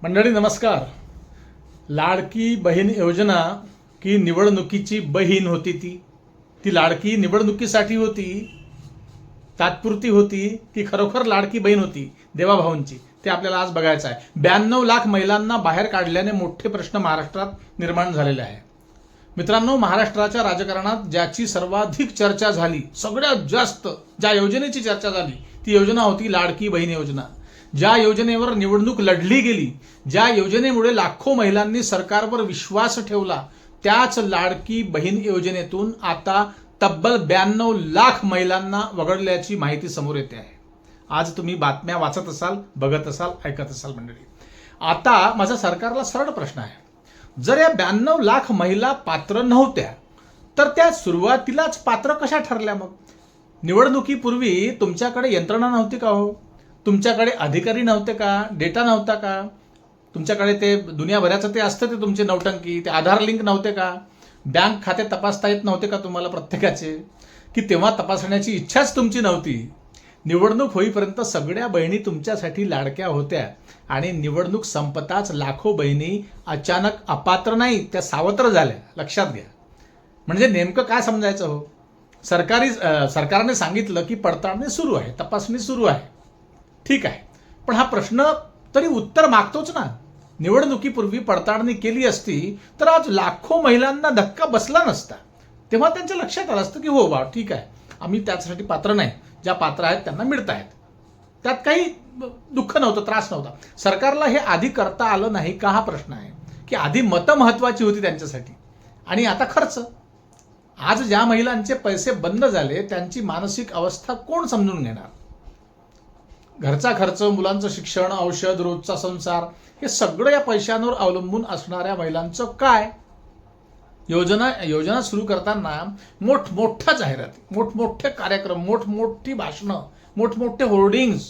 मंडळी नमस्कार. लाडकी बहीण योजना की निवडणुकीची बहीण होती ती लाडकी निवडणुकीसाठी होती, तात्पुरती होती की खरोखर लाडकी बहीण होती देवाभाऊंची, ते आपल्याला आज बघायचं आहे. 92 लाख महिलांना बाहेर काढल्याने मोठे प्रश्न महाराष्ट्रात निर्माण झालेले आहे. मित्रांनो, महाराष्ट्राच्या राजकारणात ज्याची सर्वाधिक चर्चा झाली, सगळ्यात जास्त ज्या योजनेची चर्चा झाली ती योजना होती लाडकी बहीण योजना. ज्या योजनेवर निवडणूक लढली गेली, ज्या योजनेमुळे लाखो महिलांनी सरकारवर विश्वास ठेवला, त्याच लाडकी बहीण योजनेतून आता तब्बल 92 लाख महिलांना वगळल्याची माहिती समोर येते आहे. आज तुम्ही बातम्या वाचत असाल, बघत असाल, ऐकत असाल. मंडळी, आता माझा सरकारला सरळ प्रश्न आहे. जर या 92 लाख महिला पात्र नव्हत्या तर त्या सुरुवातीलाच पात्र कशा ठरल्या? मग निवडणुकीपूर्वी तुमच्याकडे यंत्रणा नव्हती का हो? तुमच्याकडे अधिकारी नव्हते का? डेटा नव्हता का? तुमच्याकडे ते दुनियाभराचं ते असतं, ते तुमचे नौटंकी, ते आधार लिंक नव्हते का? बँक खाते तपासता येत नव्हते का तुम्हाला प्रत्येकाचे? की तेव्हा तपासण्याची इच्छाच तुमची नव्हती? निवडणूक होईपर्यंत सगळ्या बहिणी तुमच्यासाठी लाडक्या होत्या आणि निवडणूक संपताच लाखो बहिणी अचानक अपात्र नाही, त्या सावत्र झाल्या. लक्षात घ्या. म्हणजे नेमकं काय समजायचं हो? सरकारने सांगितलं की पडताळणी सुरू आहे, तपासणी सुरू आहे. ठीक आहे, पण हा प्रश्न तरी उत्तर मागतोच ना. निवडणुकीपूर्वी पडताळणी केली असती तर आज लाखो महिलांना धक्का बसला नसता. तेव्हा त्यांच्या लक्षात आलं असतं की हो बा, ठीक आहे, आम्ही त्यासाठी पात्र नाही, ज्या पात्र आहेत त्यांना मिळत आहेत. त्यात काही दुःख नव्हतं, त्रास नव्हता. सरकारला हे आधी करता आलं नाही का, हा प्रश्न आहे. की आधी मतं महत्वाची होती त्यांच्यासाठी आणि आता खर्च. आज ज्या महिलांचे पैसे बंद झाले त्यांची मानसिक अवस्था कोण समजून घेणार? घरचा खर्च, मुलांचं शिक्षण, औषध, रोजचा संसार, हे सगळं या पैशांवर अवलंबून असणाऱ्या महिलांचं काय? योजना सुरू करताना मोठमोठ्या जाहिराती, मोठमोठे कार्यक्रम, मोठमोठी भाषणं, मोठमोठे होर्डिंग्स,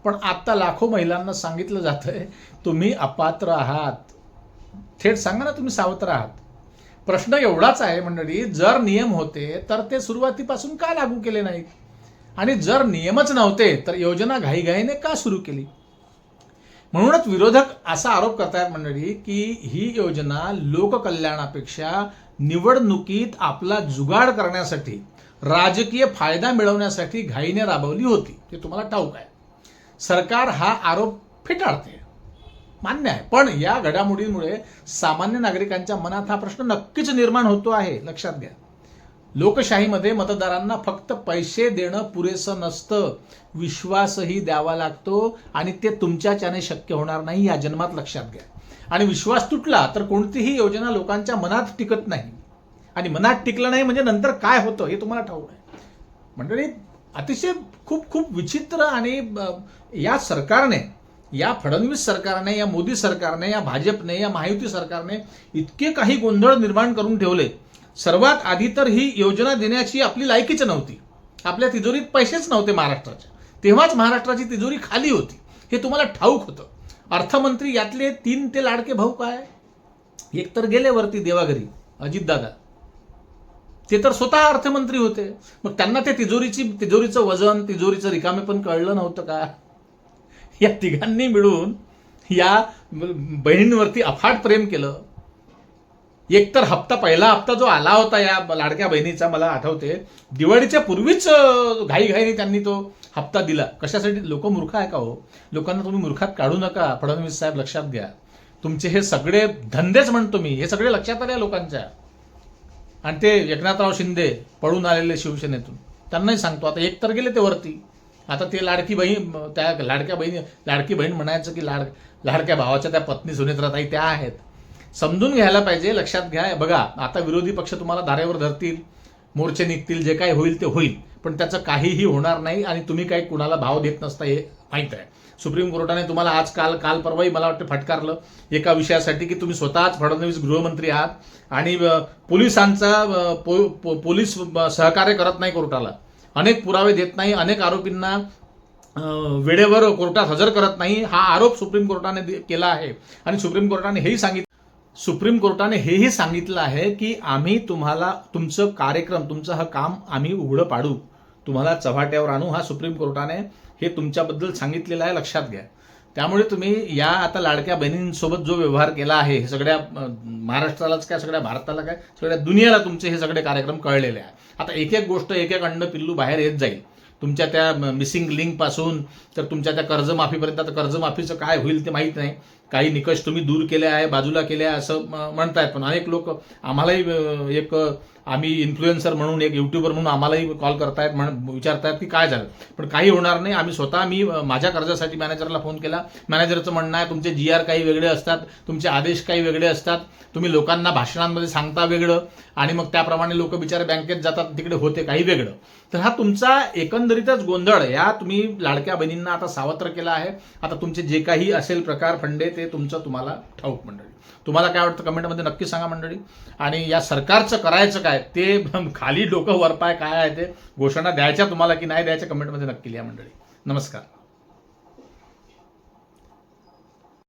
पण आता लाखो महिलांना सांगितलं जातंय तुम्ही अपात्र आहात. थेट सांगा ना, तुम्ही सावत्र आहात. प्रश्न एवढाच आहे मंडळी, जर नियम होते तर ते सुरुवातीपासून का लागू केले नाहीत? आणि जर नियमच नव्हते तर योजना घाईघाईने का सुरू केली? म्हणूनच विरोधक असा आरोप करतायत मंडळी की ही योजना लोककल्याणापेक्षा निवडणुकीत आपला जुगाड करण्यासाठी, राजकीय फायदा मिळवण्यासाठी घाईने राबवली होती. हे तुम्हाला ठाऊक आहे. सरकार हा आरोप फेटाळते, मान्य आहे. पण या घडामोडींमुळे सामान्य नागरिकांच्या मनात हा प्रश्न नक्कीच निर्माण होतो आहे. लक्षात घ्या. लोकशाहीमध्ये मतदारांना फक्त पैसे देणं पुरेसं नसतं, विश्वासही द्यावा लागतो आणि ते तुमच्याच्याने शक्य होणार नाही, या जन्मात लक्षात घ्या. आणि विश्वास तुटला तर कोणतीही योजना लोकांच्या मनात टिकत नाही. आणि मनात टिकलं नाही म्हणजे नंतर काय होतं हे तुम्हाला ठाऊक आहे. मंडळी, अतिशय खूप खूप विचित्र. आणि या सरकारने, या फडणवीस सरकारने, या मोदी सरकारने, या भाजपने, या महायुती सरकारने इतके काही गोंधळ निर्माण करून ठेवले. सर्वात आधी तर ही योजना देण्याची आपली लायकीच नव्हती. आपल्या तिजोरीत पैसेच नव्हते महाराष्ट्राच्या. तेव्हाच महाराष्ट्राची तिजोरी खाली होती, हे तुम्हाला ठाऊक होतं. अर्थमंत्री यातले 3 ते लाडके भाऊ काय? एक तर गेले वरती देवाघरी, अजितदादा. ते तर स्वतः अर्थमंत्री होते. मग त्यांना ते तिजोरीचं वजन, तिजोरीचं रिकामे पण कळलं नव्हतं का? या तिघांनी मिळून या बहिणींवरती अफाट प्रेम केलं. एकतर पहिला हप्ता जो आला होता या लाडक्या बहिणीचा, मला आठवते दिवाळीच्या पूर्वीच घाईघाईने त्यांनी तो हप्ता दिला. कशासाठी? लोक मूर्ख आहे का हो? लोकांना तुम्ही मूर्खात काढू नका. फडणवीस साहेब, लक्षात घ्या. तुमचे हे सगळे धंदेच म्हणतो मी, हे सगळे लक्षात आले लालोकांच्या. आणि ते एकनाथराव शिंदे पळून आलेले शिवसेनेतून, त्यांनाही सांगतो, आता एक तर गेले ते वरती, आता ते लाडकी बहीण, त्या लाडकी बहीण म्हणायचं की लाडक्या भावाच्या त्या पत्नी सुनेत्राताई त्या आहेत. समजून घ्यायला पाहिजे. लक्षात घ्या. बघा, आता विरोधी पक्ष तुम्हाला धारेवर धरतील, मोर्चे निघतील, जे काही होईल ते होईल, पण त्याचं काहीही होणार नाही. आणि तुम्ही काही कुणाला भाव देत नसता हे माहीत आहे. सुप्रीम कोर्टाने तुम्हाला आज काल परवाही मला वाटतं फटकारलं एका विषयासाठी की तुम्ही स्वतःच फडणवीस गृहमंत्री आहात आणि पोलिसांचा पोलीस सहकार्य करत नाही कोर्टाला, अनेक पुरावे देत नाही, अनेक आरोपींना वेळेवर कोर्टात हजर करत नाही, हा आरोप सुप्रीम कोर्टाने केला आहे. आणि सुप्रीम कोर्टाने हेही सांगितलं आहे की आम्ही तुम्हाला तुमचं कार्यक्रम, तुमचं हा काम आम्ही उघडं पाडू, तुम्हाला चव्हाट्यावर आणू. हा सुप्रीम कोर्टाने हे तुमच्याबद्दल सांगितलेलं आहे. लक्षात घ्या. त्यामुळे तुम्ही या आता लाडक्या बहिणींसोबत जो व्यवहार केला आहे हे सगळ्या महाराष्ट्रालाच काय, सगळ्या भारताला काय, सगळ्या दुनियाला तुमचे हे सगळे कार्यक्रम कळलेले आहे. आता एक एक गोष्ट, एक एक अंड पिल्लू बाहेर येत जाईल. तुमच्या त्या मिसिंग लिंकपासून तर तुमच्या त्या कर्जमाफीपर्यंत. आता कर्जमाफीचं काय होईल ते माहीत नाही. काही निकष तुम्ही दूर केले आहे, बाजूला केले आहे असं म्हणतायत, पण अनेक लोक आम्हालाही एक आम्ही इन्फ्लुएन्सर म्हणून, एक युट्यूबर म्हणून आम्हालाही कॉल करतायत, विचारतायत की काय झालं. पण काही होणार नाही. आम्ही स्वतः, मी माझ्या कर्जासाठी मॅनेजरला फोन केला. मॅनेजरचं म्हणणं आहे तुमचे GR काही वेगळे असतात, तुमचे आदेश काही वेगळे असतात, तुम्ही लोकांना भाषणांमध्ये सांगता वेगळं आणि मग त्याप्रमाणे लोक बिचारे बँकेत जातात, तिकडे होते काही वेगळं. तर हा तुमचा एकंदरीतच गोंधळ या तुम्ही लाडक्या बहिणींना आता सावत्र केला आहे. आता तुमचे जे काही असेल प्रकार फंडे ते तुमचं तुम्हाला ठाऊक मंडळी. तुम्हाला काय वाटतं कमेंटमध्ये नक्की सांगा मंडळी. आणि या सरकारचं करायचं काय ते खाली डोकं वरपाय काय आहे ते घोषणा द्यायच्या तुम्हाला की नाही द्यायच्या कमेंटमध्ये नक्की लिहा मंडळी. नमस्कार.